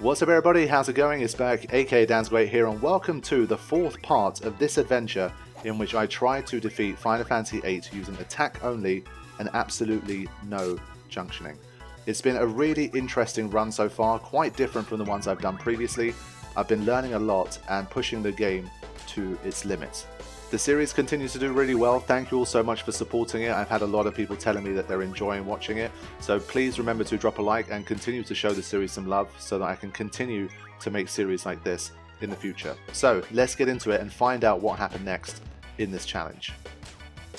What's up everybody, how's it going? It's back, aka Dan's Great here, and welcome to the fourth part of this adventure in which I try to defeat Final Fantasy VIII using attack only and absolutely no junctioning. It's been a really interesting run so far, quite different from the ones I've done previously. I've been learning a lot and pushing the game to its limits. The series continues to do really well. Thank you all so much for supporting it. I've had a lot of people telling me that they're enjoying watching it. So please remember to drop a like and continue to show the series some love so that I can continue to make series like this in the future. So let's get into it and find out what happened next in this challenge.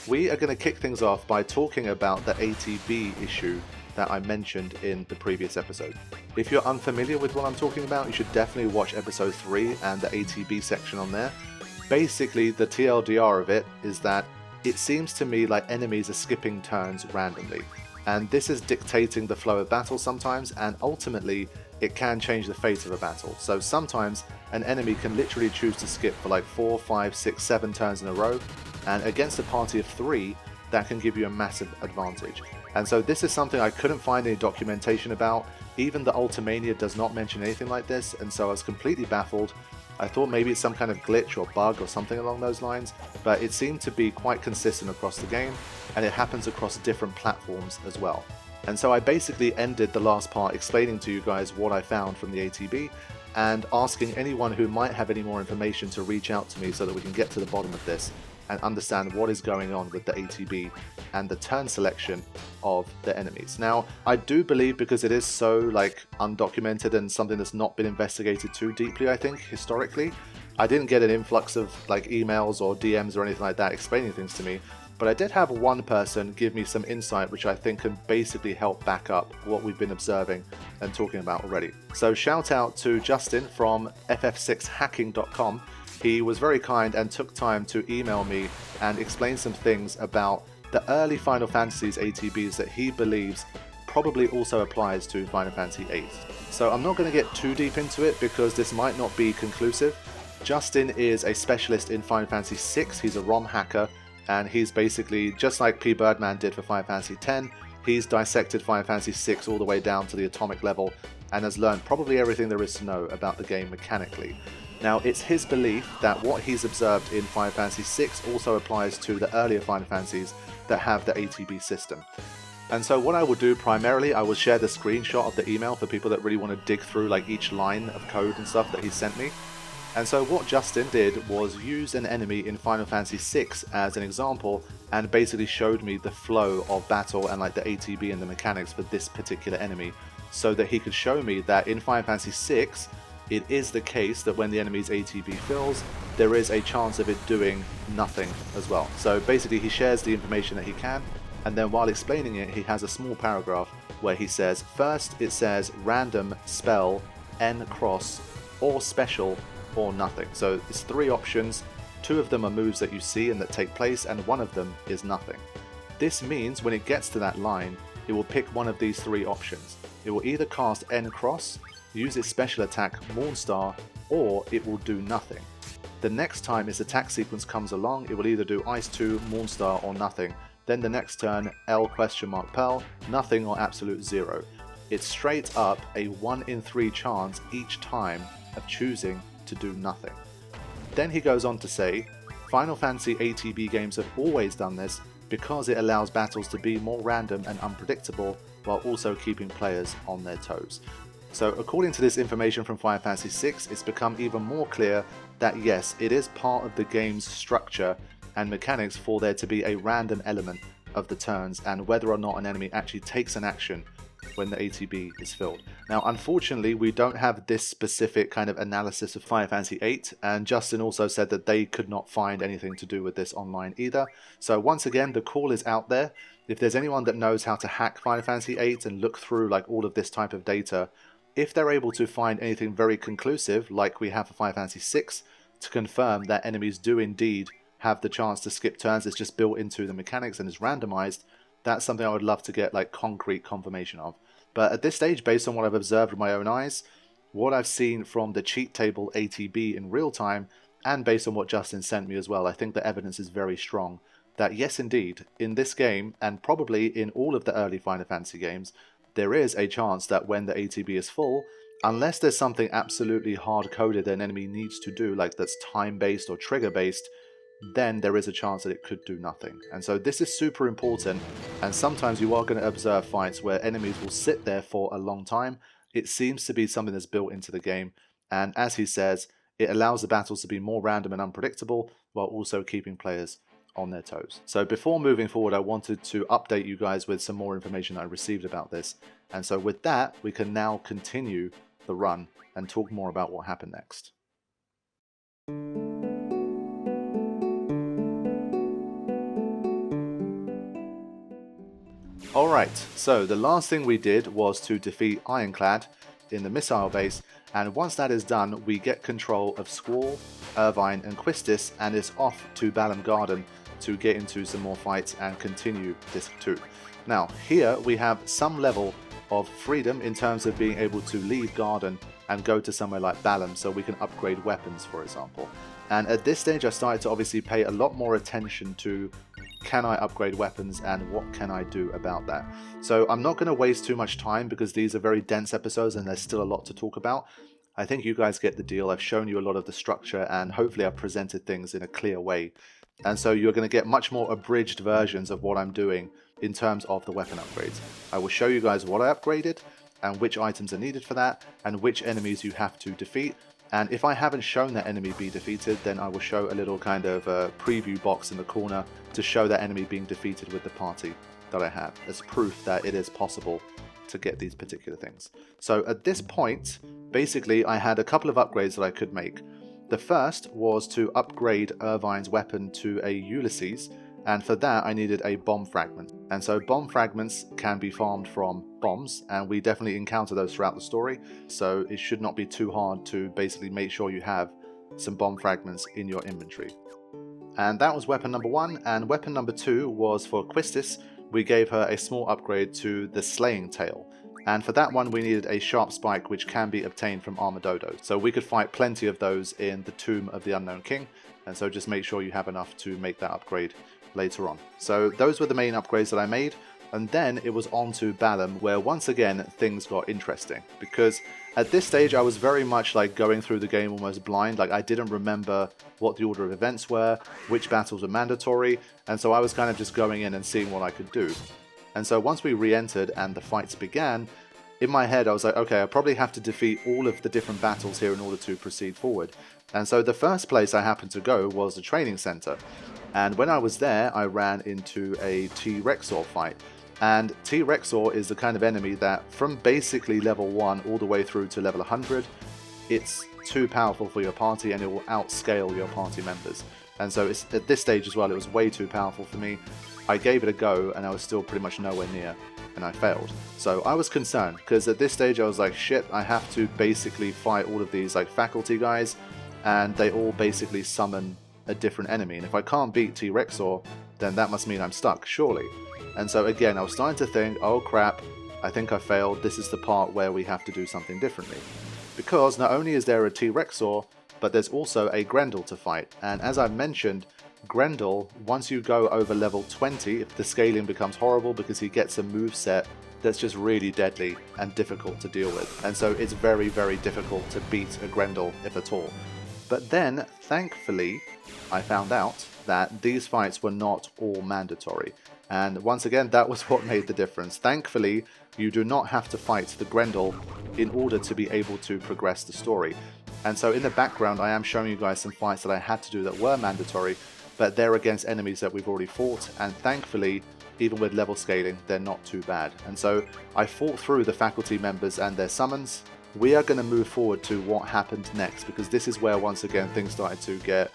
We are going to kick things off by talking about the ATB issue that I mentioned in the previous episode. If you're unfamiliar with what I'm talking about, you should definitely watch episode 3 and the ATB section on there. Basically, the TLDR of it is that it seems to me like enemies are skipping turns randomly, and this is dictating the flow of battle sometimes, and ultimately it can change the fate of a battle. So sometimes an enemy can literally choose to skip for like 4, 5, 6, 7 turns in a row, and against a party of 3 that can give you a massive advantage. And so this is something I couldn't find any documentation about. Even the Ultimania does not mention anything like this, and so I was completely baffled. I thought maybe it's some kind of glitch or bug or something along those lines, but it seemed to be quite consistent across the game, and it happens across different platforms as well. And so I basically ended the last part explaining to you guys what I found from the ATB, and asking anyone who might have any more information to reach out to me so that we can get to the bottom of this and understand what is going on with the ATB and the turn selection of the enemies. Now, I do believe, because it is so undocumented and something that's not been investigated too deeply, I think, historically, I didn't get an influx of emails or DMs or anything like that explaining things to me, but I did have one person give me some insight which I think can basically help back up what we've been observing and talking about already. So shout out to Justin from FFX He was very kind and took time to email me and explain some things about the early Final Fantasies ATBs that he believes probably also applies to Final Fantasy VIII. So I'm not going to get too deep into it because this might not be conclusive. Justin is a specialist in Final Fantasy VI, he's a ROM hacker, and he's basically, just like P. Birdman did for Final Fantasy X, he's dissected Final Fantasy VI all the way down to the atomic level and has learned probably everything there is to know about the game mechanically. Now, it's his belief that what he's observed in Final Fantasy VI also applies to the earlier Final Fantasies that have the ATB system. And so what I will do primarily, I will share the screenshot of the email for people that really want to dig through each line of code and stuff that he sent me. And so what Justin did was use an enemy in Final Fantasy VI as an example and basically showed me the flow of battle and the ATB and the mechanics for this particular enemy, so that he could show me that in Final Fantasy VI, it is the case that when the enemy's ATB fills, there is a chance of it doing nothing as well. So basically he shares the information that he can, and then while explaining it, he has a small paragraph where he says, first it says random, spell, N cross, or special, or nothing. So it's 3 options, 2 of them are moves that you see and that take place, and 1 of them is nothing. This means when it gets to that line, it will pick one of these 3 options. It will either cast N cross, use its special attack Mornstar, or it will do nothing. The next time its attack sequence comes along, it will either do Ice 2, Mornstar, or nothing. Then the next turn, L Pearl, nothing or absolute 0. It's straight up a 1 in 3 chance each time of choosing to do nothing. Then he goes on to say, Final Fantasy ATB games have always done this because it allows battles to be more random and unpredictable while also keeping players on their toes. So according to this information from Final Fantasy VI, it's become even more clear that yes, it is part of the game's structure and mechanics for there to be a random element of the turns and whether or not an enemy actually takes an action when the ATB is filled. Now unfortunately we don't have this specific kind of analysis of Final Fantasy VIII, and Justin also said that they could not find anything to do with this online either. So once again, the call is out there. If there's anyone that knows how to hack Final Fantasy VIII and look through all of this type of data, if they're able to find anything very conclusive, like we have for Final Fantasy VI, to confirm that enemies do indeed have the chance to skip turns, it's just built into the mechanics and is randomized, that's something I would love to get concrete confirmation of. But at this stage, based on what I've observed with my own eyes, what I've seen from the cheat table ATB in real time, and based on what Justin sent me as well, I think the evidence is very strong that yes indeed, in this game, and probably in all of the early Final Fantasy games, there is a chance that when the ATB is full, Unless there's something absolutely hard-coded that an enemy needs to do, like that's time-based or trigger-based, then there is a chance that it could do nothing. And so this is super important, and sometimes you are going to observe fights where enemies will sit there for a long time. It seems to be something that's built into the game, and as he says, it allows the battles to be more random and unpredictable, while also keeping players on their toes. So before moving forward, I wanted to update you guys with some more information that I received about this. And so with that, we can now continue the run and talk more about what happened next. Alright, so the last thing we did was to defeat Ironclad in the missile base, and once that is done, we get control of Squall, Irvine and Quistis, and it's off to Balam Garden to get into some more fights and continue Disc 2. Now, here we have some level of freedom in terms of being able to leave Garden and go to somewhere like Balam, so we can upgrade weapons, for example. And at this stage I started to obviously pay a lot more attention to, can I upgrade weapons and what can I do about that? So I'm not going to waste too much time because these are very dense episodes and there's still a lot to talk about. I think you guys get the deal. I've shown you a lot of the structure and hopefully I've presented things in a clear way. And so you're going to get much more abridged versions of what I'm doing in terms of the weapon upgrades. I will show you guys what I upgraded and which items are needed for that and which enemies you have to defeat. And if I haven't shown that enemy be defeated, then I will show a little kind of preview box in the corner to show that enemy being defeated with the party that I have as proof that it is possible to get these particular things. So at this point, basically I had a couple of upgrades that I could make. The first was to upgrade Irvine's weapon to a Ulysses, and for that I needed a bomb fragment. And so bomb fragments can be farmed from bombs, and we definitely encounter those throughout the story, so it should not be too hard to basically make sure you have some bomb fragments in your inventory. And that was weapon number 1, and weapon number 2 was for Quistis. We gave her a small upgrade to the Slaying Tail. And for that one we needed a sharp spike which can be obtained from Armadodo. So we could fight plenty of those in the Tomb of the Unknown King, and so just make sure you have enough to make that upgrade later on. So those were the main upgrades that I made, and then it was on to Balam, where once again things got interesting, because at this stage I was very much like going through the game almost blind. Like I didn't remember what the order of events were, which battles were mandatory, and so I was kind of just going in and seeing what I could do. And so once we re-entered and the fights began, in my head I was like, okay, I probably have to defeat all of the different battles here in order to proceed forward. And so the first place I happened to go was the training center. And when I was there, I ran into a T-Rexor fight. And T-Rexor is the kind of enemy that from basically level 1 all the way through to level 100, it's too powerful for your party and it will outscale your party members. And so it's, at this stage as well, it was way too powerful for me. I gave it a go and I was still pretty much nowhere near, and I failed. So I was concerned because at this stage I was like, shit, I have to basically fight all of these like faculty guys, and they all basically summon a different enemy, and if I can't beat T-Rexor, then that must mean I'm stuck, surely. And so again I was starting to think, oh crap, I think I failed. This is the part where we have to do something differently, because not only is there a T-Rexor, but there's also a Grendel to fight. And as I've mentioned, Grendel, once you go over level 20, the scaling becomes horrible because he gets a moveset that's just really deadly and difficult to deal with. And so it's very, very difficult to beat a Grendel, if at all. But then, thankfully, I found out that these fights were not all mandatory. And once again, that was what made the difference. Thankfully, you do not have to fight the Grendel in order to be able to progress the story. And so in the background, I am showing you guys some fights that I had to do that were mandatory, but they're against enemies that we've already fought, and thankfully, even with level scaling, they're not too bad. And so I fought through the faculty members and their summons. We are going to move forward to what happened next, because this is where once again things started to get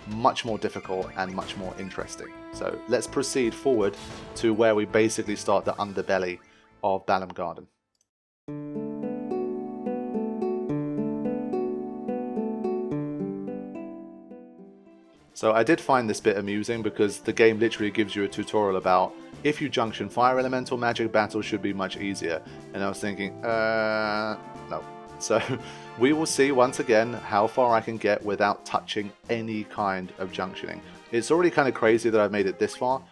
much more difficult and much more interesting. So let's proceed forward to where we basically start the underbelly of Balam Garden. So I did find this bit amusing because the game literally gives you a tutorial about if you junction fire elemental, magic battles should be much easier. And I was thinking, no. So we will see once again how far I can get without touching any kind of junctioning. It's already kind of crazy that I've made it this far,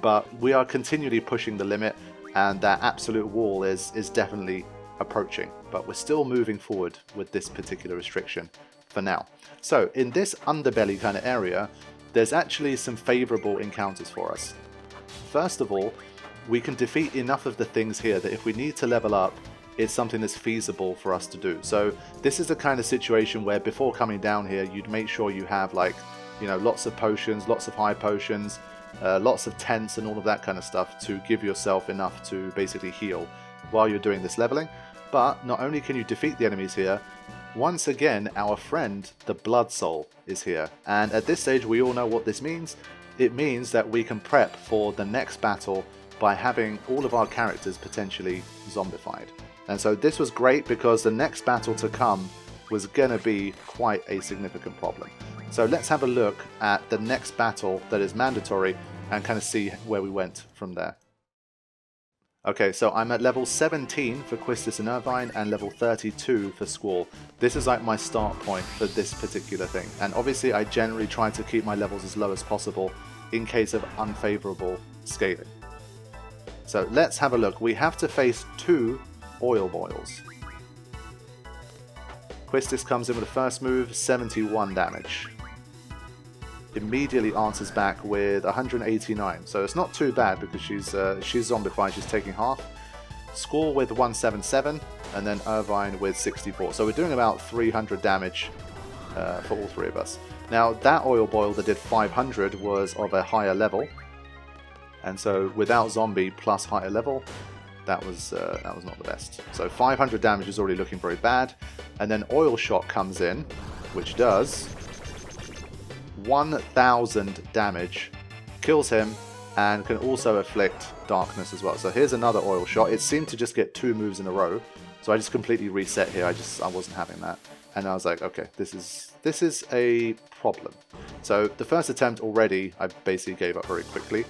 but we are continually pushing the limit, and that absolute wall is definitely approaching. but we're still moving forward with this particular restriction for now. So in this underbelly kind of area, there's actually some favorable encounters for us. First of all, we can defeat enough of the things here that if we need to level up, it's something that's feasible for us to do. So this is the kind of situation where before coming down here, you'd make sure you have, like, you know, lots of potions, lots of high potions, lots of tents and all of that kind of stuff to give yourself enough to basically heal while you're doing this leveling. But not only can you defeat the enemies here, once again our friend the Blood Soul is here, and at this stage we all know what this means. It means that we can prep for the next battle by having all of our characters potentially zombified. And so this was great because the next battle to come was gonna be quite a significant problem. So let's have a look at the next battle that is mandatory and kind of see where we went from there. Okay, so I'm at level 17 for Quistis and Irvine and level 32 for Squall. This is like my start point for this particular thing. And obviously I generally try to keep my levels as low as possible in case of unfavorable scaling. So let's have a look. We have to face 2 Oilboyles. Quistis comes in with the first move, 71 damage. Immediately answers back with 189, so it's not too bad because she's zombified, she's taking half. Squall with 177, and then Irvine with 64. So we're doing about 300 damage for all 3 of us. Now that Oilboyle that did 500 was of a higher level, and so without zombie plus higher level, that was not the best. So 500 damage is already looking very bad, and then Oil Shot comes in, which does 1000 damage, kills him, and can also afflict darkness as well. So here's another Oil Shot. It seemed to just get 2 moves in a row, so I just completely reset here. I wasn't having that, and I was like, okay, this is a problem. So the first attempt already, I basically gave up very quickly,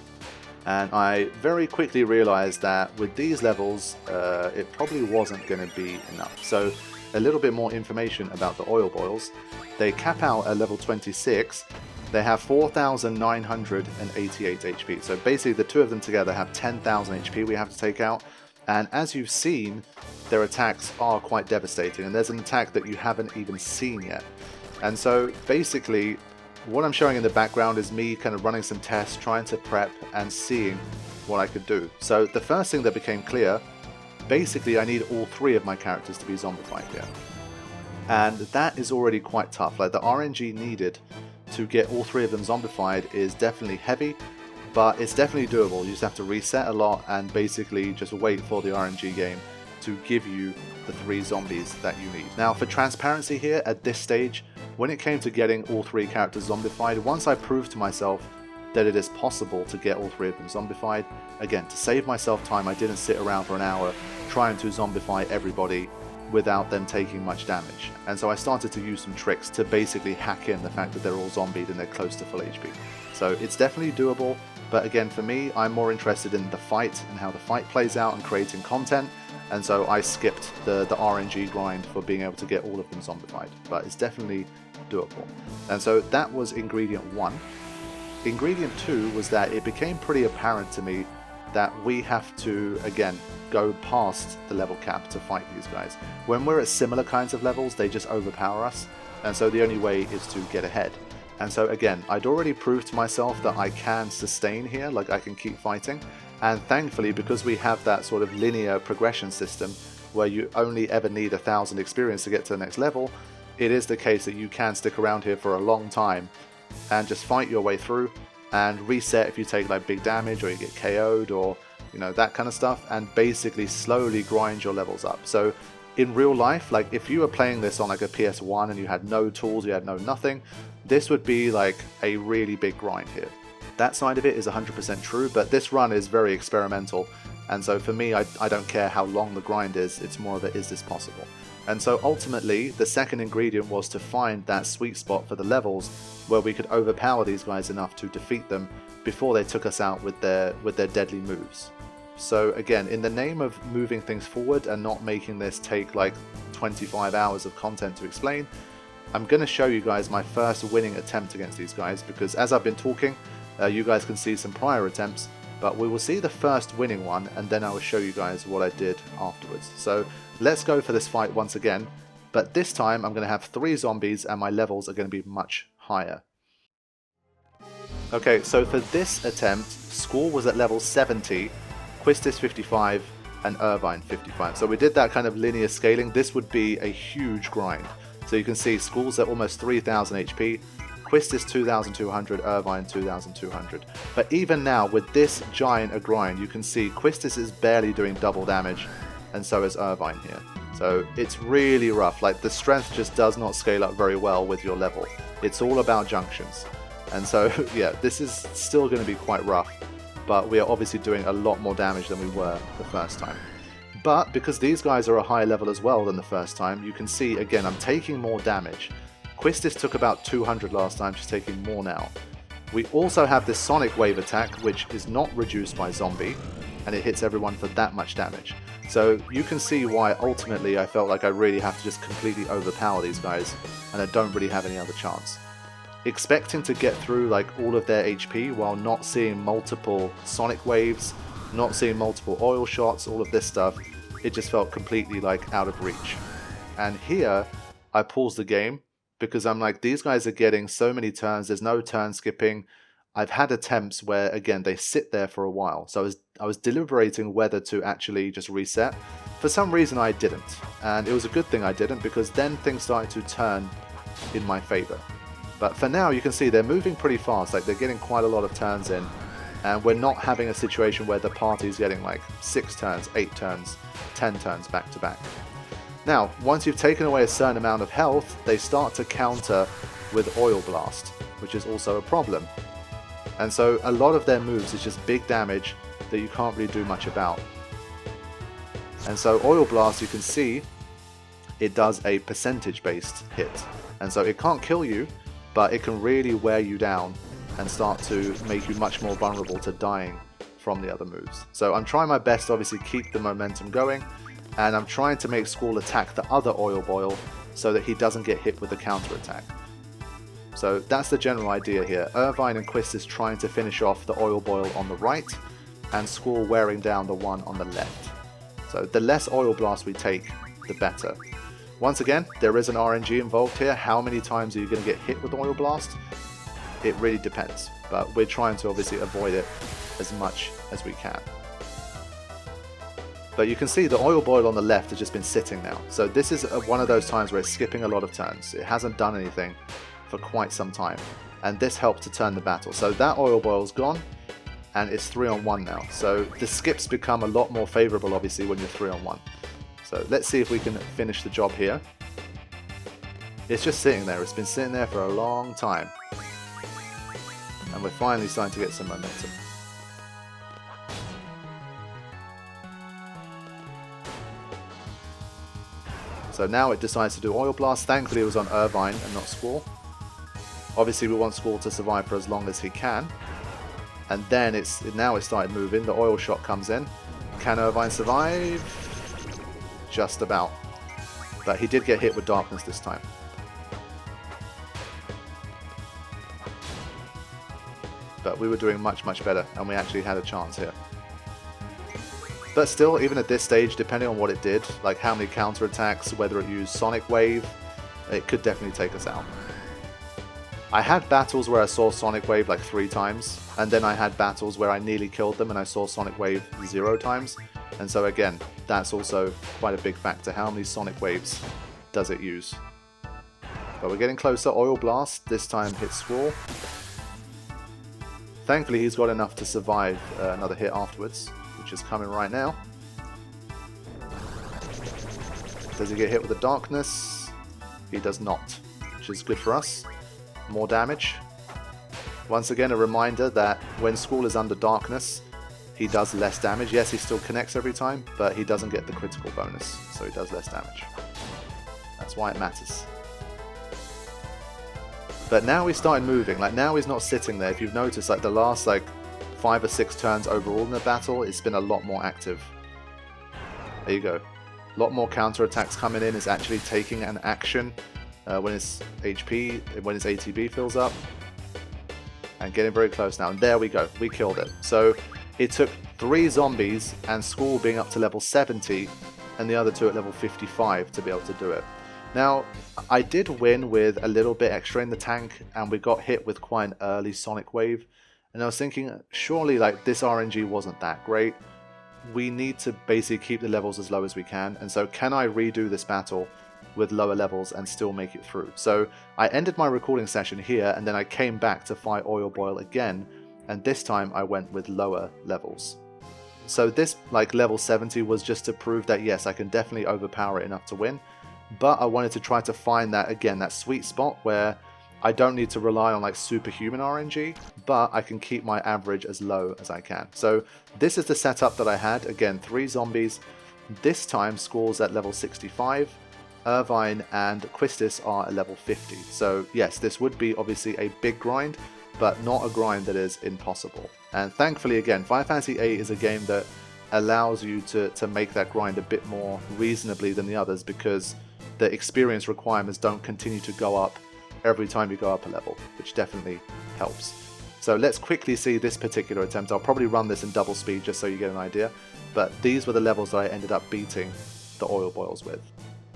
and I very quickly realized that with these levels, it probably wasn't going to be enough. So a little bit more information about the Oilboyles. They cap out at level 26. They have 4,988 HP. So basically the 2 of them together have 10,000 HP we have to take out. And as you've seen, their attacks are quite devastating. And there's an attack that you haven't even seen yet. And so basically what I'm showing in the background is me kind of running some tests, trying to prep and seeing what I could do. So the first thing that became clear, basically I need all 3 of my characters to be zombified here. And that is already quite tough. Like the RNG needed to get all 3 of them zombified is definitely heavy, but it's definitely doable. You just have to reset a lot and basically just wait for the RNG game to give you the 3 zombies that you need. Now for transparency here, at this stage, when it came to getting all 3 characters zombified, once I proved to myself that it is possible to get all 3 of them zombified, again, to save myself time, I didn't sit around for an hour trying to zombify everybody without them taking much damage. And so I started to use some tricks to basically hack in the fact that they're all zombied and they're close to full HP. So it's definitely doable, but again for me, I'm more interested in the fight and how the fight plays out and creating content, and so I skipped the RNG grind for being able to get all of them zombified, but it's definitely doable. And so that was ingredient 1. Ingredient 2 was that it became pretty apparent to me that we have to, again, go past the level cap to fight these guys. When we're at similar kinds of levels, they just overpower us, and so the only way is to get ahead. And so again, I'd already proved to myself that I can sustain here, like I can keep fighting, and thankfully because we have that sort of linear progression system where you only ever need 1,000 experience to get to the next level, it is the case that you can stick around here for a long time and just fight your way through and reset if you take like big damage or you get KO'd or that kind of stuff, and basically slowly grind your levels up. So in real life, like if you were playing this on like a PS1 and you had no tools, you had no nothing, this would be like a really big grind here. That side of it is 100% true, but this run is very experimental, and so for me, I don't care how long the grind is, it's more of a, is this possible? And so ultimately, the second ingredient was to find that sweet spot for the levels where we could overpower these guys enough to defeat them before they took us out with their deadly moves. So again, in the name of moving things forward and not making this take like 25 hours of content to explain, I'm going to show you guys my first winning attempt against these guys, because as I've been talking, you guys can see some prior attempts, But we will see the first winning one, and then I will show you guys what I did afterwards. So let's go for this fight once again, but this time I'm going to have 3 zombies and my levels are going to be much higher. Okay, so for this attempt, Squall was at level 70, Quistis 55, and Irvine 55. So we did that kind of linear scaling. This would be a huge grind. So you can see Squall's at almost 3000 HP, Quistis 2200, Irvine 2200. But even now, with this giant a grind, you can see Quistis is barely doing double damage, and so is Irvine here. So it's really rough. Like, the strength just does not scale up very well with your level. It's all about junctions. And so, yeah, this is still going to be quite rough, but we are obviously doing a lot more damage than we were the first time. But because these guys are a higher level as well than the first time, you can see, again, I'm taking more damage. Quistis took about 200 last time, she's taking more now. We also have this Sonic Wave attack, which is not reduced by Zombie, and it hits everyone for that much damage. So you can see why ultimately I felt like I really have to just completely overpower these guys, and I don't really have any other chance. Expecting to get through like all of their HP while not seeing multiple Sonic Waves, not seeing multiple oil shots, all of this stuff, it just felt completely like out of reach. And here I paused the game because I'm like, these guys are getting so many turns, there's no turn skipping. I've had attempts where, again, they sit there for a while. So I was deliberating whether to actually just reset. For some reason I didn't, and it was a good thing I didn't, because then things started to turn in my favor. But for now, you can see they're moving pretty fast, like they're getting quite a lot of turns in, and we're not having a situation where the party's getting like 6 turns, 8 turns, 10 turns back to back. Now, once you've taken away a certain amount of health, they start to counter with Oil Blast, which is also a problem. And so a lot of their moves is just big damage that you can't really do much about. And so Oil Blast, you can see, it does a percentage-based hit. And so it can't kill you, but it can really wear you down and start to make you much more vulnerable to dying from the other moves. So I'm trying my best to obviously keep the momentum going, and I'm trying to make Squall attack the other Oilboyle so that he doesn't get hit with the counter attack. So that's the general idea here. Irvine and Quistis trying to finish off the Oilboyle on the right, and Squall wearing down the one on the left. So the less Oil Blast we take, the better. Once again, there is an RNG involved here. How many times are you going to get hit with Oil Blast? It really depends, but we're trying to obviously avoid it as much as we can. But you can see the Oilboyle on the left has just been sitting now. So this is one of those times where it's skipping a lot of turns. It hasn't done anything for quite some time, and this helped to turn the battle. So that Oilboyle's gone, and it's 3-on-1 now. So the skips become a lot more favorable, obviously, when you're 3-on-1. So let's see if we can finish the job here. It's just sitting there. It's been sitting there for a long time. And we're finally starting to get some momentum. So now it decides to do Oil Blast. Thankfully it was on Irvine and not Squall. Obviously we want Squall to survive for as long as he can. And then now it started moving. The oil shot comes in. Can Irvine survive? Just about. But he did get hit with darkness this time. But we were doing much, much better, and we actually had a chance here. But still, even at this stage, depending on what it did, like how many counterattacks, whether it used Sonic Wave, it could definitely take us out. I had battles where I saw Sonic Wave like 3 times, and then I had battles where I nearly killed them and I saw Sonic Wave 0 times. And so again, that's also quite a big factor. How many Sonic Waves does it use? But we're getting closer. Oil Blast, this time hits Squall. Thankfully he's got enough to survive another hit afterwards, which is coming right now. Does he get hit with the darkness? He does not, which is good for us. More damage. Once again, a reminder that when Squall is under darkness, he does less damage. Yes, he still connects every time, but he doesn't get the critical bonus, so he does less damage. That's why it matters. But now he started moving. Like, now he's not sitting there. If you've noticed, like the last 5 or 6 turns overall in the battle, it's been a lot more active. There you go. A lot more counterattacks coming in. It's actually taking an action when his HP, when his ATB fills up. And getting very close now. And there we go. We killed it. So it took 3 zombies and Squall being up to level 70 and the other 2 at level 55 to be able to do it. Now, I did win with a little bit extra in the tank, and we got hit with quite an early Sonic Wave, and I was thinking, surely like this RNG wasn't that great. We need to basically keep the levels as low as we can, and so can I redo this battle with lower levels and still make it through? So I ended my recording session here, and then I came back to fight Oilboyle again, and this time I went with lower levels. So this like level 70 was just to prove that yes, I can definitely overpower it enough to win, but I wanted to try to find that, again, that sweet spot where I don't need to rely on like superhuman RNG, but I can keep my average as low as I can. So this is the setup that I had. Again, 3 zombies. This time Squall's at level 65, Irvine and Quistis are at level 50. So yes, this would be obviously a big grind, but not a grind that is impossible. And thankfully, again, Final Fantasy VIII is a game that allows you to make that grind a bit more reasonably than the others, because the experience requirements don't continue to go up every time you go up a level, which definitely helps. So let's quickly see this particular attempt. I'll probably run this in double speed just so you get an idea, but these were the levels that I ended up beating the Oilboyles with.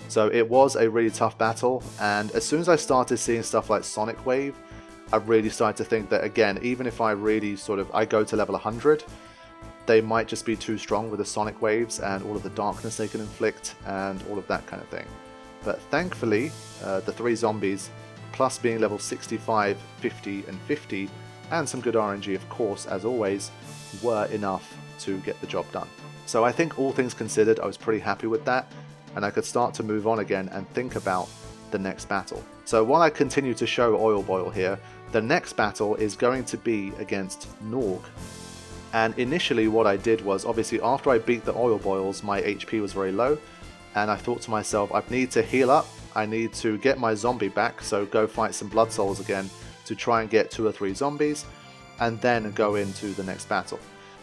So it was a really tough battle, and as soon as I started seeing stuff like Sonic Wave, I really started to think that, again, even if I really I go to level 100, they might just be too strong with the Sonic Waves and all of the darkness they can inflict and all of that kind of thing. But thankfully, the 3 zombies, plus being level 65, 50 and 50, and some good RNG of course, as always, were enough to get the job done. So I think all things considered, I was pretty happy with that, and I could start to move on again and think about the next battle. So while I continue to show Oilboyle here, the next battle is going to be against NORG. And initially what I did was, obviously after I beat the Oilboyles, my HP was very low, and I thought to myself, I need to heal up, I need to get my zombie back, so go fight some Blood Souls again to try and get 2 or 3 zombies, and then go into the next battle.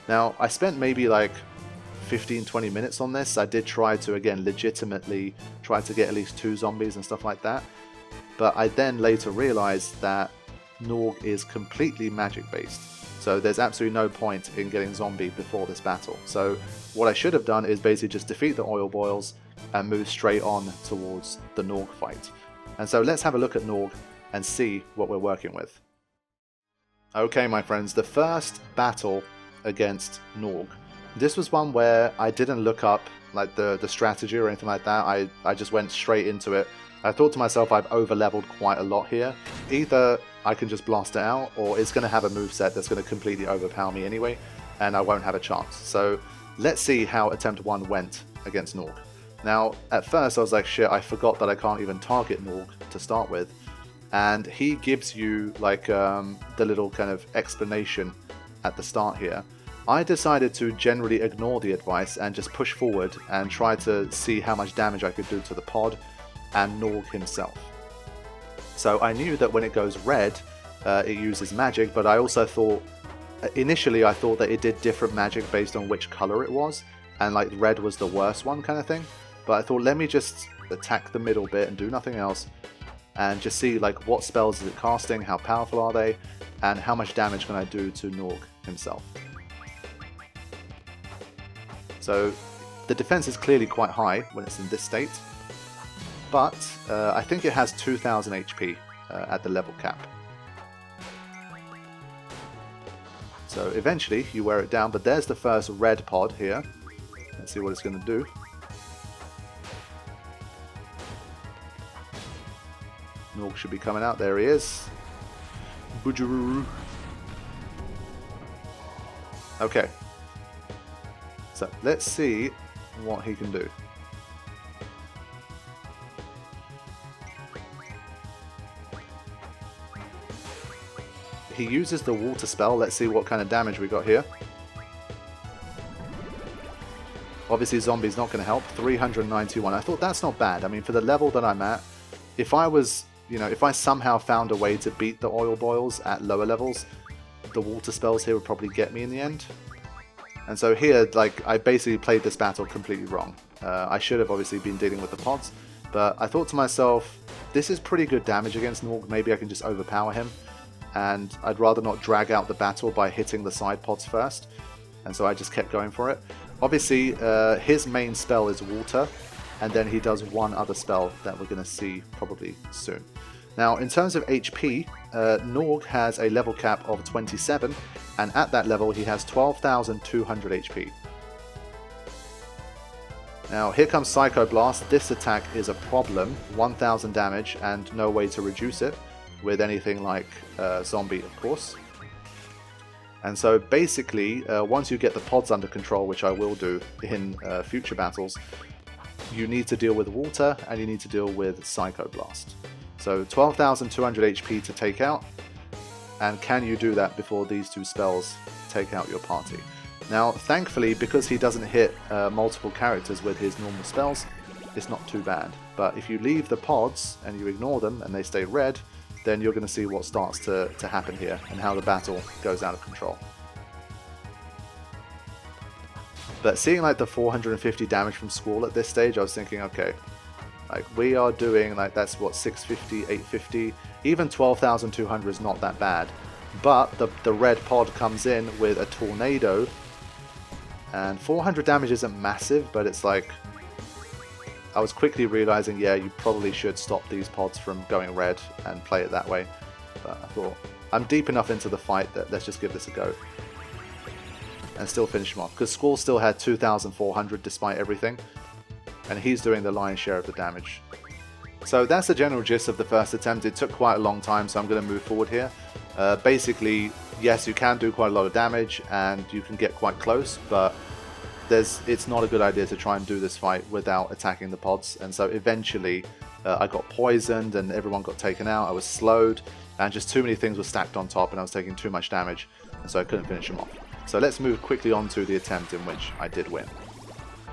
Now, I spent maybe like 15-20 minutes on this. I did try to, again, legitimately try to get at least 2 zombies and stuff like that, but I then later realized that NORG is completely magic based, so there's absolutely no point in getting zombie before this battle. So what I should have done is basically just defeat the Oilboyles and move straight on towards the NORG fight. And so let's have a look at NORG and see what we're working with. Okay, my friends, the first battle against NORG. This was one where I didn't look up like the strategy or anything like that. I just went straight into it. I thought to myself, I've over-leveled quite a lot here. Either I can just blast it out, or it's going to have a moveset that's going to completely overpower me anyway, and I won't have a chance. So let's see how attempt 1 went against NORG. Now, at first I was like, shit, I forgot that I can't even target NORG to start with. And he gives you like the little kind of explanation at the start here. I decided to generally ignore the advice and just push forward and try to see how much damage I could do to the pod and NORG himself. So I knew that when it goes red, it uses magic, but I also thought, initially I thought that it did different magic based on which color it was, and like red was the worst one kind of thing. But I thought, let me just attack the middle bit and do nothing else, and just see like what spells is it casting, how powerful are they, and how much damage can I do to NORG himself. So the defense is clearly quite high when it's in this state, but I think it has 2000 HP at the level cap. So eventually you wear it down, but there's the first red pod here. Let's see what it's going to do. NORG should be coming out. There he is. Boojaroo. Okay. So let's see what he can do. He uses the water spell. Let's see what kind of damage we got here. Obviously zombie's not going to help. 391. I thought that's not bad. I mean, for the level that I'm at, if I was, if I somehow found a way to beat the Oilboyles at lower levels, the water spells here would probably get me in the end. And so here, like, I basically played this battle completely wrong. I should have obviously been dealing with the pods, but I thought to myself, this is pretty good damage against NORG. Maybe I can just overpower him, and I'd rather not drag out the battle by hitting the side pods first. and so I just kept going for it. Obviously, his main spell is water, and then he does one other spell that we're going to see probably soon. Now, in terms of HP, NORG has a level cap of 27, and at that level he has 12,200 HP. Now, here comes Psycho Blast. This attack is a problem, 1,000 damage and no way to reduce it with anything like Zombie, of course. And so basically, once you get the pods under control, which I will do in future battles, you need to deal with water and you need to deal with Psycho Blast. So 12,200 HP to take out, and can you do that before these two spells take out your party? Now, thankfully, because he doesn't hit multiple characters with his normal spells, it's not too bad. But if you leave the pods and you ignore them and they stay red, then you're going to see what starts to happen here and how the battle goes out of control. But seeing like the 450 damage from Squall at this stage, I was thinking, okay, like we are doing like, that's what, 650, 850, even 12,200 is not that bad. But the red pod comes in with a tornado, and 400 damage isn't massive, but it's like, I was quickly realizing, yeah, you probably should stop these pods from going red and play it that way. But I thought, I'm deep enough into the fight that let's just give this a go. And still finish him off, because Squall still had 2,400 despite everything, and he's doing the lion's share of the damage. So that's the general gist of the first attempt. It took quite a long time, so I'm going to move forward here. Basically, yes, you can do quite a lot of damage, and you can get quite close, but it's not a good idea to try and do this fight without attacking the pods. And so eventually, I got poisoned, and everyone got taken out. I was slowed, and just too many things were stacked on top, and I was taking too much damage, and so I couldn't finish him off. So let's move quickly on to the attempt in which I did win.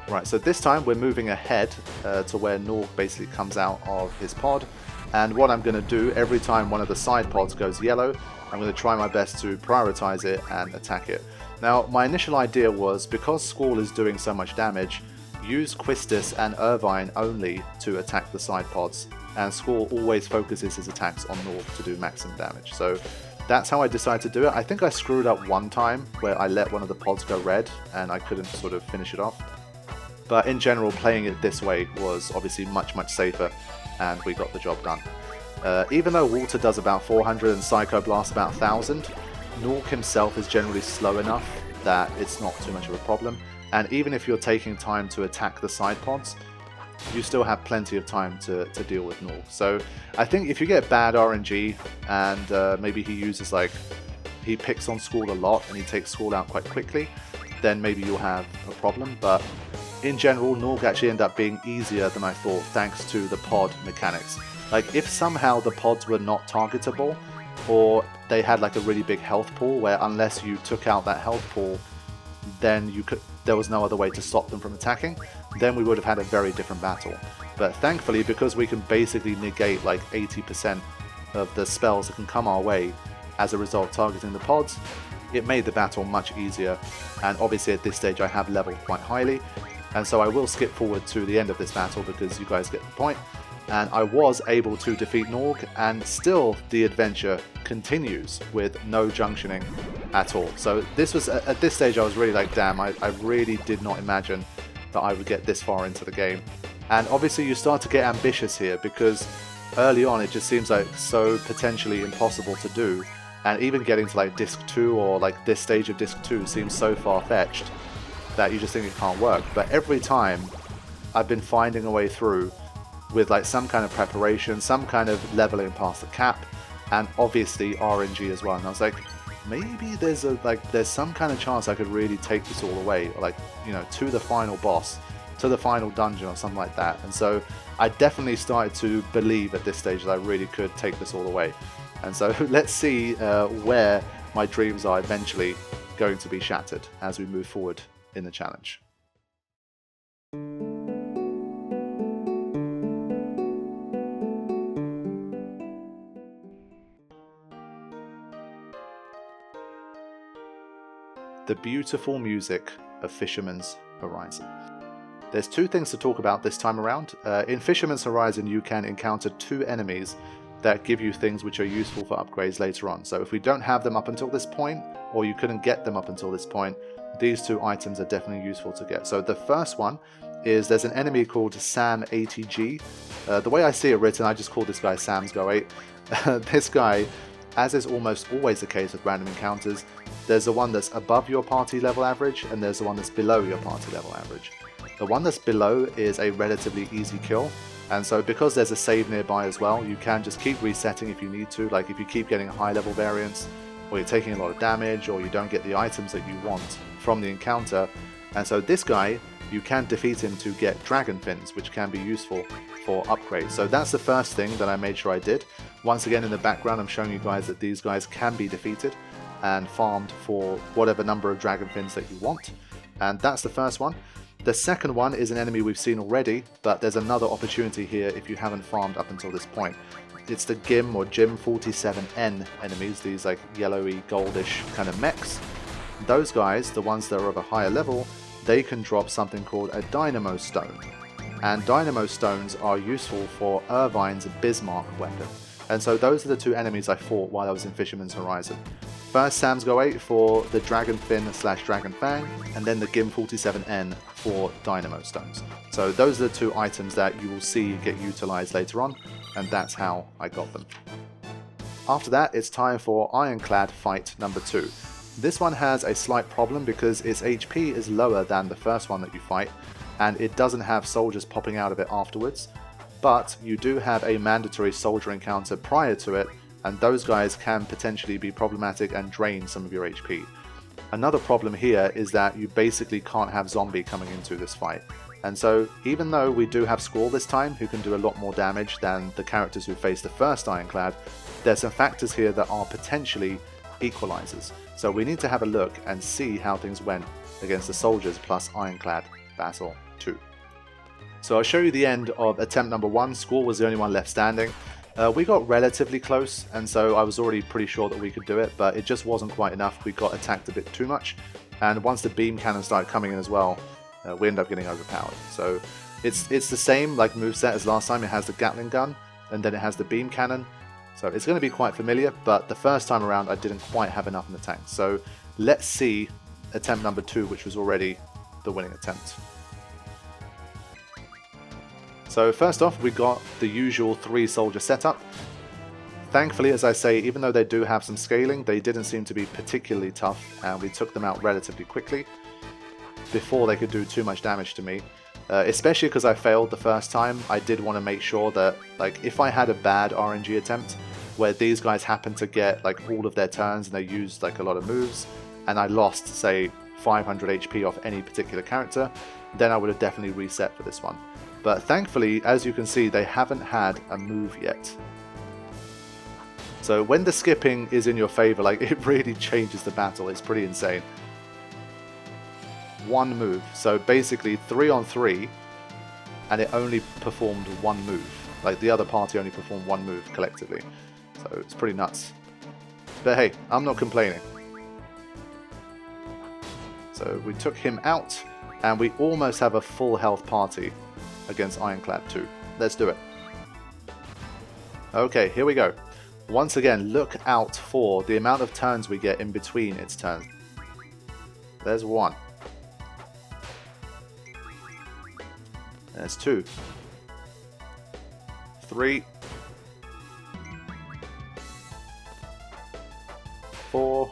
Right, so this time we're moving ahead to where NORG basically comes out of his pod, and what I'm going to do every time one of the side pods goes yellow, I'm going to try my best to prioritize it and attack it. Now, my initial idea was, because Squall is doing so much damage, use Quistis and Irvine only to attack the side pods, and Squall always focuses his attacks on NORG to do maximum damage. So that's how I decided to do it. I think I screwed up one time where I let one of the pods go red and I couldn't sort of finish it off. But in general, playing it this way was obviously much, much safer, and we got the job done. Even though water does about 400 and Psycho Blast about 1000, NORG himself is generally slow enough that it's not too much of a problem. And even if you're taking time to attack the side pods, you still have plenty of time to deal with NORG. So I think if you get bad RNG and maybe he uses he picks on Squall a lot and he takes Squall out quite quickly, then maybe you'll have a problem. But in general, NORG actually ended up being easier than I thought thanks to the pod mechanics. Like, if somehow the pods were not targetable, or they had like a really big health pool where unless you took out that health pool, then there was no other way to stop them from attacking, then we would have had a very different battle. But thankfully, because we can basically negate like 80% of the spells that can come our way as a result of targeting the pods, it made the battle much easier. And obviously at this stage I have leveled quite highly, and so I will skip forward to the end of this battle because you guys get the point. And I was able to defeat NORG, and still the adventure continues with no junctioning at all. So this was, at this stage I was really like, damn, I really did not imagine that I would get this far into the game. And obviously you start to get ambitious here, because early on it just seems like so potentially impossible to do, and even getting to like disc 2 or like this stage of disc 2 seems so far-fetched that you just think it can't work. But every time I've been finding a way through with like some kind of preparation, some kind of leveling past the cap, and obviously RNG as well. And I was like, maybe there's some kind of chance I could really take this all away, or like, you know, to the final boss, to the final dungeon or something like that. And so I definitely started to believe at this stage that I really could take this all away. And so let's see where my dreams are eventually going to be shattered as we move forward in the challenge. The beautiful music of Fisherman's Horizon. There's two things to talk about this time around. In Fisherman's Horizon you can encounter 2 enemies that give you things which are useful for upgrades later on. So if we don't have them up until this point, or you couldn't get them up until this point, these two items are definitely useful to get. So the first one is there's an enemy called Sam 80G. The way I see it written, I just call this guy Sam's Go 8. This guy, as is almost always the case with random encounters, there's the one that's above your party level average and there's the one that's below your party level average. The one that's below is a relatively easy kill, and so because there's a save nearby as well, you can just keep resetting if you need to. Like if you keep getting high level variants, or you're taking a lot of damage, or you don't get the items that you want from the encounter. And so this guy, you can defeat him to get dragon fins, which can be useful for upgrades. So that's the first thing that I made sure I did. Once again, in the background, I'm showing you guys that these guys can be defeated and farmed for whatever number of dragon fins that you want. And that's the first one. The second one is an enemy we've seen already, but there's another opportunity here if you haven't farmed up until this point. It's the Gim or Gym 47N enemies, these like yellowy, goldish kind of mechs. Those guys, the ones that are of a higher level, they can drop something called a Dynamo Stone. And Dynamo Stones are useful for Irvine's Bismarck weapon. And so those are the two enemies I fought while I was in Fisherman's Horizon. First Sam's Go 8 for the Dragon Fin / Dragon Fang, and then the Gim 47N for Dynamo Stones. So those are the two items that you will see get utilized later on, and that's how I got them. After that, it's time for Ironclad fight number 2. This one has a slight problem because its HP is lower than the first one that you fight, and it doesn't have soldiers popping out of it afterwards, but you do have a mandatory soldier encounter prior to it, and those guys can potentially be problematic and drain some of your HP. Another problem here is that you basically can't have zombie coming into this fight. And so even though we do have Squall this time, who can do a lot more damage than the characters who faced the first Ironclad, there's some factors here that are potentially equalizers. So we need to have a look and see how things went against the soldiers plus Ironclad Battle 2. So I'll show you the end of attempt number 1. Squall was the only one left standing. We got relatively close, and so I was already pretty sure that we could do it, but it just wasn't quite enough. We got attacked a bit too much, and once the beam cannon started coming in as well, we ended up getting overpowered. So it's the same like moveset as last time. It has the Gatling gun, and then it has the beam cannon. So it's going to be quite familiar, but the first time around I didn't quite have enough in the tank. So let's see attempt number 2, which was already the winning attempt. So first off, we got the usual 3 soldier setup. Thankfully, as I say, even though they do have some scaling, they didn't seem to be particularly tough, and we took them out relatively quickly before they could do too much damage to me. Especially because I failed the first time, I did want to make sure that, like, if I had a bad RNG attempt where these guys happened to get like all of their turns and they used like a lot of moves, and I lost, say, 500 HP off any particular character, then I would have definitely reset for this one. But thankfully, as you can see, they haven't had a move yet. So when the skipping is in your favor, like, it really changes the battle. It's pretty insane. 1 move. So basically 3 on 3, and it only performed 1 move. Like, the other party only performed 1 move collectively. So it's pretty nuts. But hey, I'm not complaining. So we took him out, and we almost have a full health party against Ironclad 2. Let's do it. Okay, here we go. Once again, look out for the amount of turns we get in between its turns. There's 1. There's 2. 3. 4.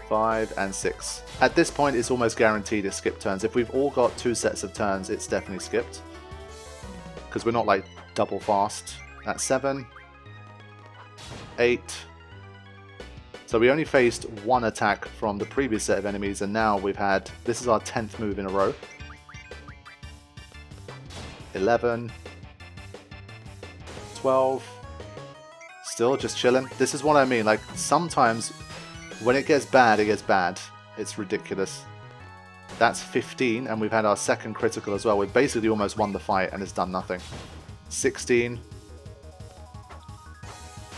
5 and 6. At this point, it's almost guaranteed it's skip turns. If we've all got 2 sets of turns, it's definitely skipped, because we're not like double fast. That's 7, 8. So we only faced 1 attack from the previous set of enemies, and now we've had, this is our 10th move in a row. 11, 12, still just chilling. This is what I mean, like, sometimes when it gets bad, it gets bad. It's ridiculous. That's 15, and we've had our second critical as well. We've basically almost won the fight, and it's done nothing. 16,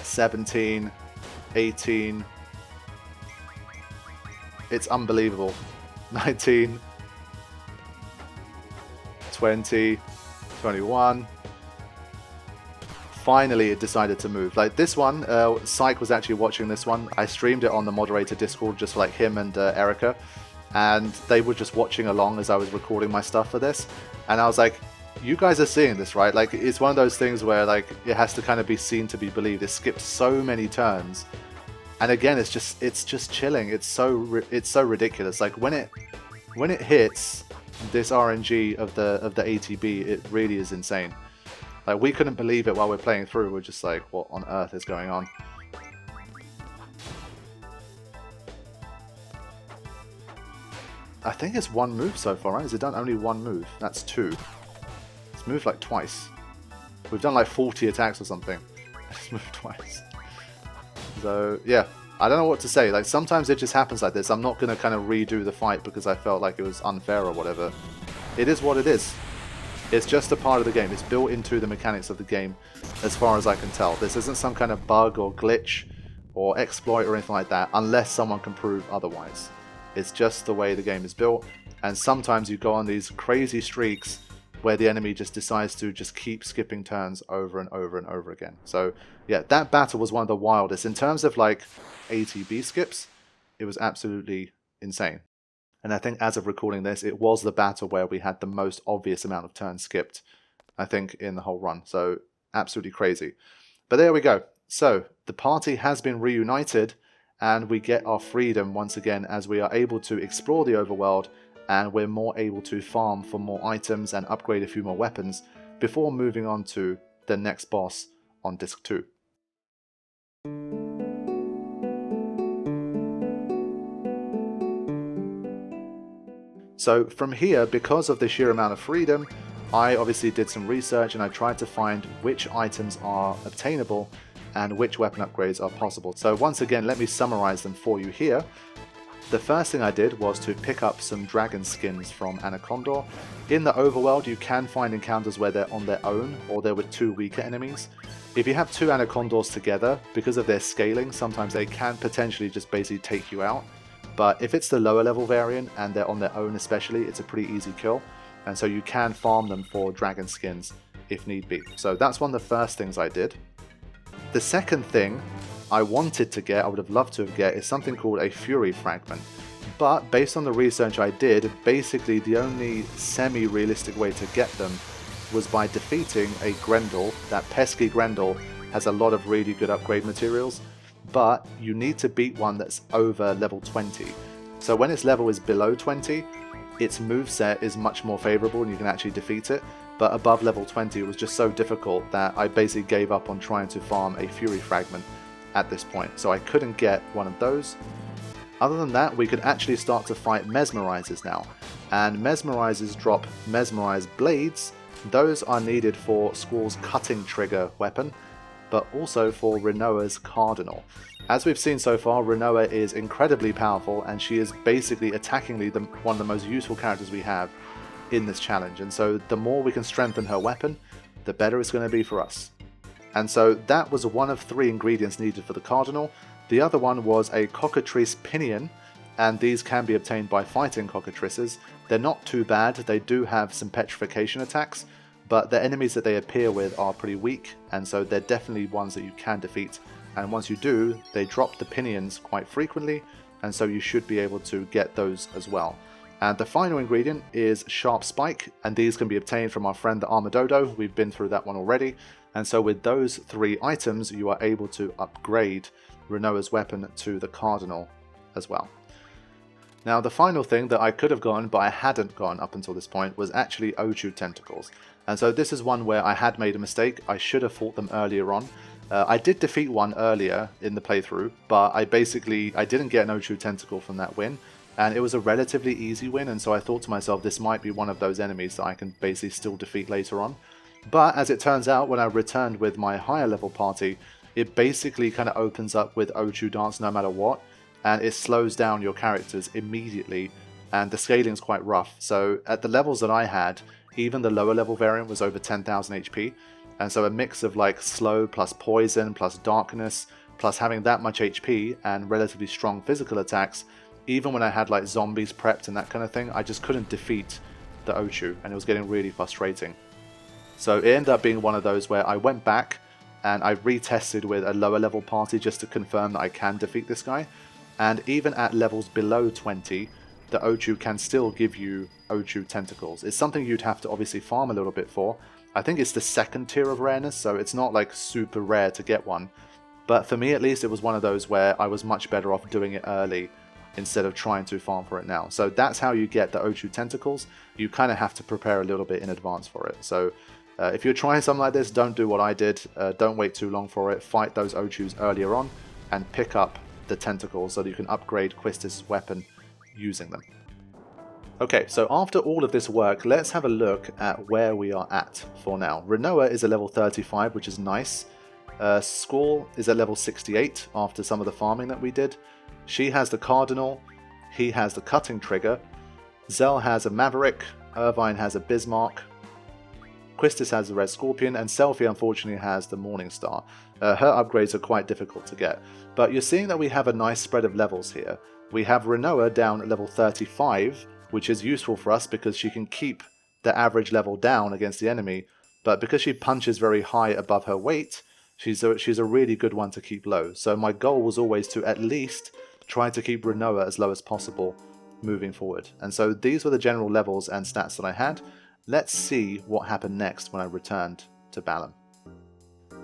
17, 18. It's unbelievable. 19, 20, 21. Finally, it decided to move. Like this one, Psych was actually watching this one. I streamed it on the moderator Discord just for like him and Erica. and they were just watching along as I was recording my stuff for this, and I was like, you guys are seeing this, right? Like, it's one of those things where like it has to kind of be seen to be believed. It skipped so many turns, and again, it's just chilling. It's so ridiculous. Like when it hits this RNG of the ATB, it really is insane. Like, we couldn't believe it while we're playing through. We're just like, what on earth is going on? I think it's one move so far, right? Has it done only one move? That's two. It's moved like twice. We've done like 40 attacks or something. It's moved twice. So, yeah. I don't know what to say. Like, sometimes it just happens like this. I'm not going to kind of redo the fight because I felt like it was unfair or whatever. It is what it is. It's just a part of the game. It's built into the mechanics of the game, as far as I can tell. This isn't some kind of bug or glitch or exploit or anything like that, unless someone can prove otherwise. It's just the way the game is built, and sometimes you go on these crazy streaks where the enemy just decides to just keep skipping turns over and over and over again. So yeah, that battle was one of the wildest. In terms of like ATB skips, it was absolutely insane. And I think as of recording this, it was the battle where we had the most obvious amount of turns skipped, I think, in the whole run. So absolutely crazy. But there we go. So the party has been reunited, and we get our freedom once again as we are able to explore the overworld, and we're more able to farm for more items and upgrade a few more weapons before moving on to the next boss on Disc 2. So from here, because of the sheer amount of freedom, I obviously did some research and I tried to find which items are obtainable and which weapon upgrades are possible. So once again, let me summarize them for you here. The first thing I did was to pick up some dragon skins from Anaconda. In the overworld, you can find encounters where they're on their own or they're with two weaker enemies. If you have two Anacondas together, because of their scaling, sometimes they can potentially just basically take you out. But if it's the lower level variant and they're on their own especially, it's a pretty easy kill. And so you can farm them for dragon skins if need be. So that's one of the first things I did. The second thing I wanted to get, I would have loved to have get, is something called a Fury Fragment. But based on the research I did, basically the only semi-realistic way to get them was by defeating a Grendel. That pesky Grendel has a lot of really good upgrade materials, but you need to beat one that's over level 20. So when its level is below 20, its moveset is much more favourable and you can actually defeat it. But above level 20 it was just so difficult that I basically gave up on trying to farm a Fury Fragment at this point. So I couldn't get one of those. Other than that, we could actually start to fight Mesmerizers now. And Mesmerizers drop Mesmerized Blades. Those are needed for Squall's cutting trigger weapon, but also for Rinoa's Cardinal. As we've seen so far, Rinoa is incredibly powerful and she is basically attackingly one of the most useful characters we have in this challenge. And so the more we can strengthen her weapon, the better it's going to be for us. And so that was one of 3 ingredients needed for the Cardinal. The other one was a Cockatrice Pinion, and these can be obtained by fighting Cockatrices. They're not too bad, they do have some petrification attacks, but the enemies that they appear with are pretty weak, and so they're definitely ones that you can defeat. And once you do, they drop the pinions quite frequently, and so you should be able to get those as well. And the final ingredient is Sharp Spike, and these can be obtained from our friend the Armadodo. We've been through that one already. And so with those 3 items, you are able to upgrade Rinoa's weapon to the Cardinal as well. Now the final thing that I could have gone, but I hadn't gone up until this point, was actually Ochu Tentacles. And so this is one where I had made a mistake. I should have fought them earlier on. I did defeat one earlier in the playthrough, but I didn't get an Ochu Tentacle from that win. And it was a relatively easy win, and so I thought to myself, this might be one of those enemies that I can basically still defeat later on. But as it turns out, when I returned with my higher level party, it basically kind of opens up with Ochu Dance no matter what, and it slows down your characters immediately, and the scaling is quite rough. So at the levels that I had, even the lower level variant was over 10,000 HP, and so a mix of like slow plus poison plus darkness plus having that much HP and relatively strong physical attacks, even when I had like zombies prepped and that kind of thing, I just couldn't defeat the Ochu, and it was getting really frustrating. So it ended up being one of those where I went back and I retested with a lower level party just to confirm that I can defeat this guy. And even at levels below 20, the Ochu can still give you Ochu tentacles. It's something you'd have to obviously farm a little bit for. I think it's the second tier of rareness, so it's not like super rare to get one. But for me at least, it was one of those where I was much better off doing it early instead of trying to farm for it now. So that's how you get the Ochu tentacles. You kind of have to prepare a little bit in advance for it. So if you're trying something like this, don't do what I did. Don't wait too long for it. Fight those Ochus earlier on and pick up the tentacles so that you can upgrade Quistis' weapon using them. Okay, so after all of this work, let's have a look at where we are at for now. Rinoa is a level 35, which is nice. Squall is at level 68 after some of the farming that we did. She has the Cardinal, he has the Cutting Trigger, Zell has a Maverick, Irvine has a Bismarck, Quistis has the Red Scorpion, and Selphie unfortunately has the Morningstar. Her upgrades are quite difficult to get, but you're seeing that we have a nice spread of levels here. We have Rinoa down at level 35, which is useful for us because she can keep the average level down against the enemy, but because she punches very high above her weight, she's a really good one to keep low. So my goal was always to at least try to keep Rinoa as low as possible moving forward. And so these were the general levels and stats that I had. Let's see what happened next when I returned to Balam.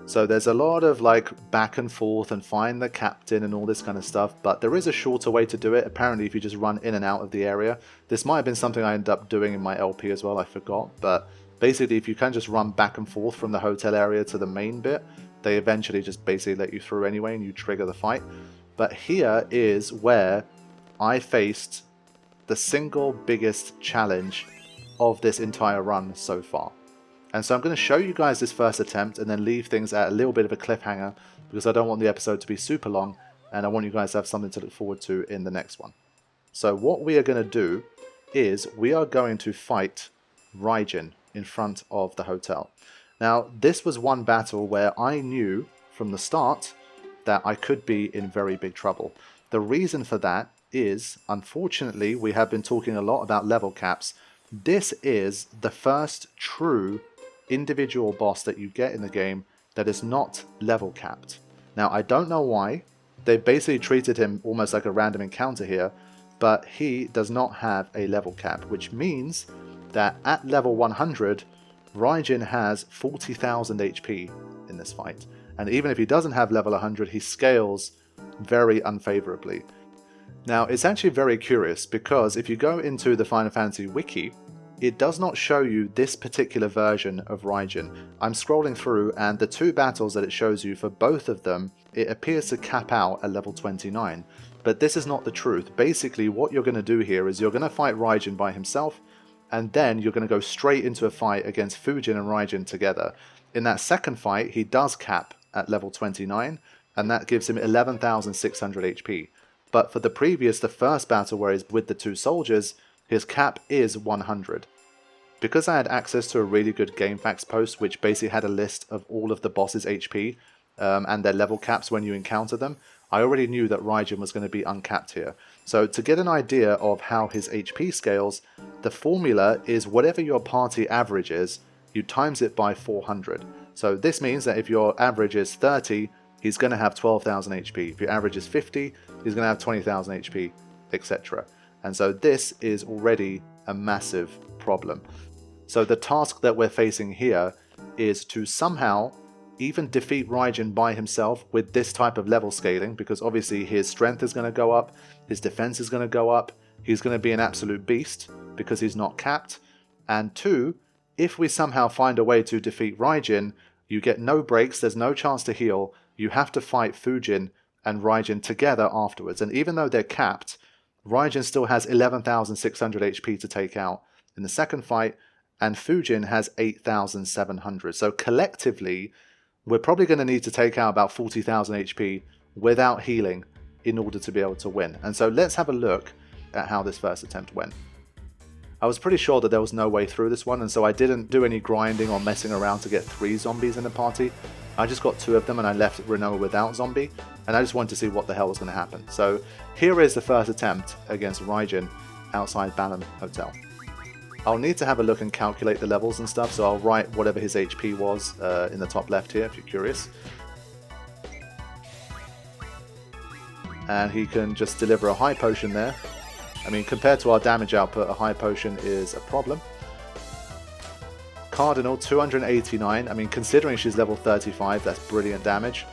So there's a lot of like back and forth and find the captain and all this kind of stuff, but there is a shorter way to do it. Apparently if you just run in and out of the area. This might have been something I ended up doing in my LP as well, I forgot. But basically if you can just run back and forth from the hotel area to the main bit, they eventually just basically let you through anyway and you trigger the fight. But here is where I faced the single biggest challenge of this entire run so far. And so I'm going to show you guys this first attempt and then leave things at a little bit of a cliffhanger because I don't want the episode to be super long and I want you guys to have something to look forward to in the next one. So what we are going to do is we are going to fight Raijin in front of the hotel. Now this was one battle where I knew from the start that I could be in very big trouble. The reason for that is, unfortunately, we have been talking a lot about level caps. This is the first true individual boss that you get in the game that is not level capped. Now, I don't know why. They basically treated him almost like a random encounter here, but he does not have a level cap, which means that at level 100, Raijin has 40,000 HP in this fight. And even if he doesn't have level 100, he scales very unfavorably. Now, it's actually very curious because if you go into the Final Fantasy wiki, it does not show you this particular version of Raijin. I'm scrolling through and the two battles that it shows you for both of them, it appears to cap out at level 29. But this is not the truth. Basically, what you're going to do here is you're going to fight Raijin by himself, and then you're going to go straight into a fight against Fujin and Raijin together. In that second fight, he does cap at level 29, and that gives him 11,600 HP. But for the first battle where he's with the two soldiers, his cap is 100. Because I had access to a really good GameFAQs post, which basically had a list of all of the boss's HP and their level caps when you encounter them, I already knew that Raijin was going to be uncapped here. So to get an idea of how his HP scales, the formula is whatever your party average is, you times it by 400. So this means that if your average is 30, he's going to have 12,000 HP. If your average is 50, he's going to have 20,000 HP, etc. And so this is already a massive problem. So the task that we're facing here is to somehow even defeat Raijin by himself with this type of level scaling, because obviously his strength is going to go up, his defense is going to go up, he's going to be an absolute beast because he's not capped. And two, if we somehow find a way to defeat Raijin, you get no breaks, there's no chance to heal, you have to fight Fujin and Raijin together afterwards. And even though they're capped, Raijin still has 11,600 HP to take out in the second fight, and Fujin has 8,700. So collectively, we're probably going to need to take out about 40,000 HP without healing in order to be able to win. And so let's have a look at how this first attempt went. I was pretty sure that there was no way through this one, and so I didn't do any grinding or messing around to get 3 zombies in the party. I just got 2 of them and I left Rinoa without zombie, and I just wanted to see what the hell was going to happen. So here is the first attempt against Raijin outside Balam Hotel. I'll need to have a look and calculate the levels and stuff, so I'll write whatever his HP was in the top left here if you're curious. And he can just deliver a high potion there, I mean, compared to our damage output, a high potion is a problem. Cardinal, 289. I mean, considering she's level 35, that's brilliant damage.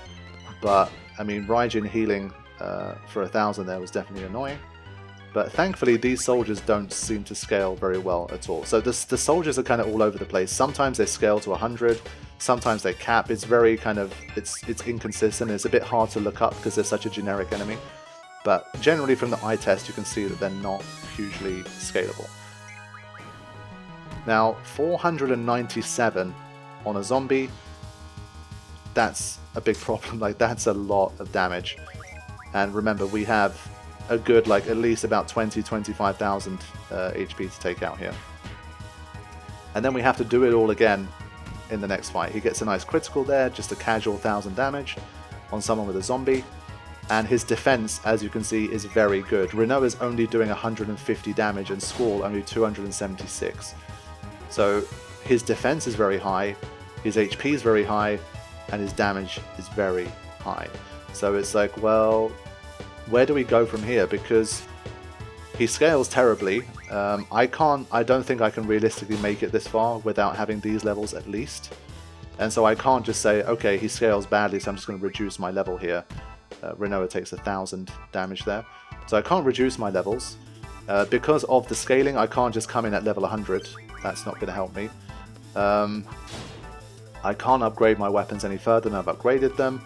But, I mean, Raijin healing for 1,000 there was definitely annoying. But thankfully, these soldiers don't seem to scale very well at all. So the soldiers are kind of all over the place. Sometimes they scale to 100, sometimes they cap. It's very kind of, it's inconsistent. It's a bit hard to look up because they're such a generic enemy. But generally from the eye test, you can see that they're not hugely scalable. Now, 497 on a zombie, that's a big problem. Like, that's a lot of damage. And remember, we have a good, like, at least about 25,000 HP to take out here. And then we have to do it all again in the next fight. He gets a nice critical there, just a casual 1,000 damage on someone with a zombie. And his defense, as you can see, is very good. Renault is only doing 150 damage and Squall only 276. So his defense is very high, his HP is very high, and his damage is very high. So it's like, well, where do we go from here? Because he scales terribly. I don't think I can realistically make it this far without having these levels at least. And so I can't just say, okay, he scales badly, so I'm just going to reduce my level here. Renault takes 1,000 damage there. So I can't reduce my levels. Because of the scaling, I can't just come in at level 100. That's not going to help me. I can't upgrade my weapons any further than I've upgraded them.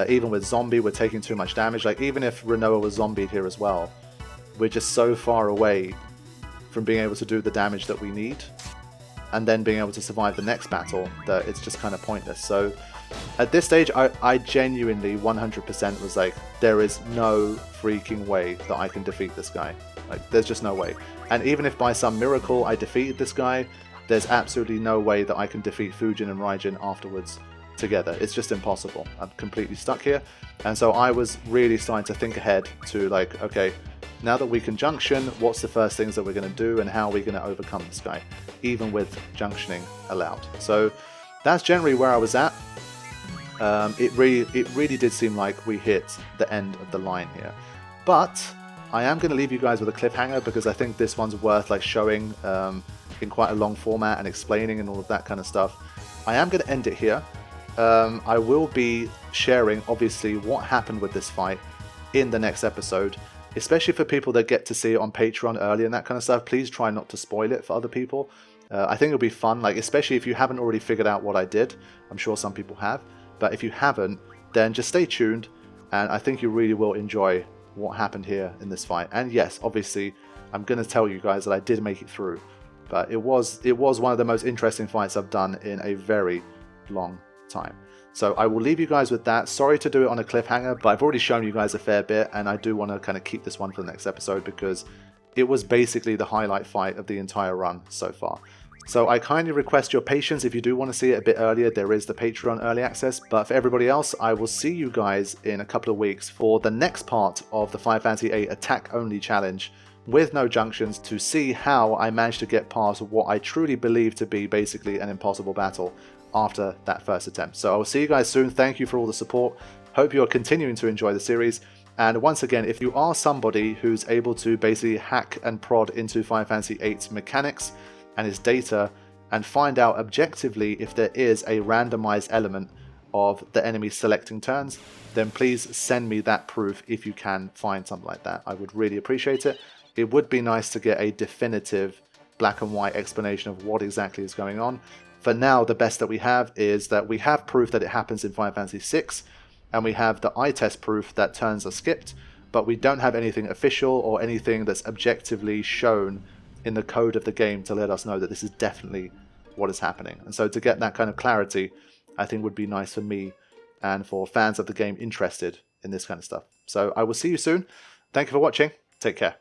Even with zombie, we're taking too much damage. Like, even if Renault was zombied here as well, we're just so far away from being able to do the damage that we need, and then being able to survive the next battle, that it's just kind of pointless. So at this stage, I genuinely 100% was like, there is no freaking way that I can defeat this guy. Like, there's just no way. And even if by some miracle I defeated this guy, there's absolutely no way that I can defeat Fujin and Raijin afterwards together. It's just impossible. I'm completely stuck here. And so I was really starting to think ahead to, like, okay, now that we can junction, what's the first things that we're going to do and how are we going to overcome this guy, even with junctioning allowed. So that's generally where I was at. It really did seem like we hit the end of the line here. But I am going to leave you guys with a cliffhanger, because I think this one's worth, like, showing in quite a long format and explaining and all of that kind of stuff. I am going to end it here. I will be sharing, obviously, what happened with this fight in the next episode, especially for people that get to see it on Patreon early and that kind of stuff. Please try not to spoil it for other people. I think it'll be fun, like, especially if you haven't already figured out what I did. I'm sure some people have, but if you haven't, then just stay tuned, and I think you really will enjoy what happened here in this fight. And yes, obviously, I'm going to tell you guys that I did make it through, but it was one of the most interesting fights I've done in a very long time. So I will leave you guys with that. Sorry to do it on a cliffhanger, but I've already shown you guys a fair bit, and I do want to kind of keep this one for the next episode, because it was basically the highlight fight of the entire run so far. So I kindly request your patience. If you do want to see it a bit earlier, there is the Patreon early access. But for everybody else, I will see you guys in a couple of weeks for the next part of the Final Fantasy VIII attack only challenge with no junctions, to see how I managed to get past what I truly believe to be basically an impossible battle after that first attempt. So I will see you guys soon. Thank you for all the support. Hope you are continuing to enjoy the series. And once again, if you are somebody who's able to basically hack and prod into Final Fantasy VIII's mechanics and its data, and find out objectively if there is a randomized element of the enemy selecting turns, then please send me that proof if you can find something like that. I would really appreciate it. It would be nice to get a definitive black and white explanation of what exactly is going on. For now, the best that we have is that we have proof that it happens in Final Fantasy VI, and we have the eye test proof that turns are skipped, but we don't have anything official or anything that's objectively shown in the code of the game to let us know that this is definitely what is happening. And so to get that kind of clarity, I think would be nice for me and for fans of the game interested in this kind of stuff. So I will see you soon. Thank you for watching. Take care.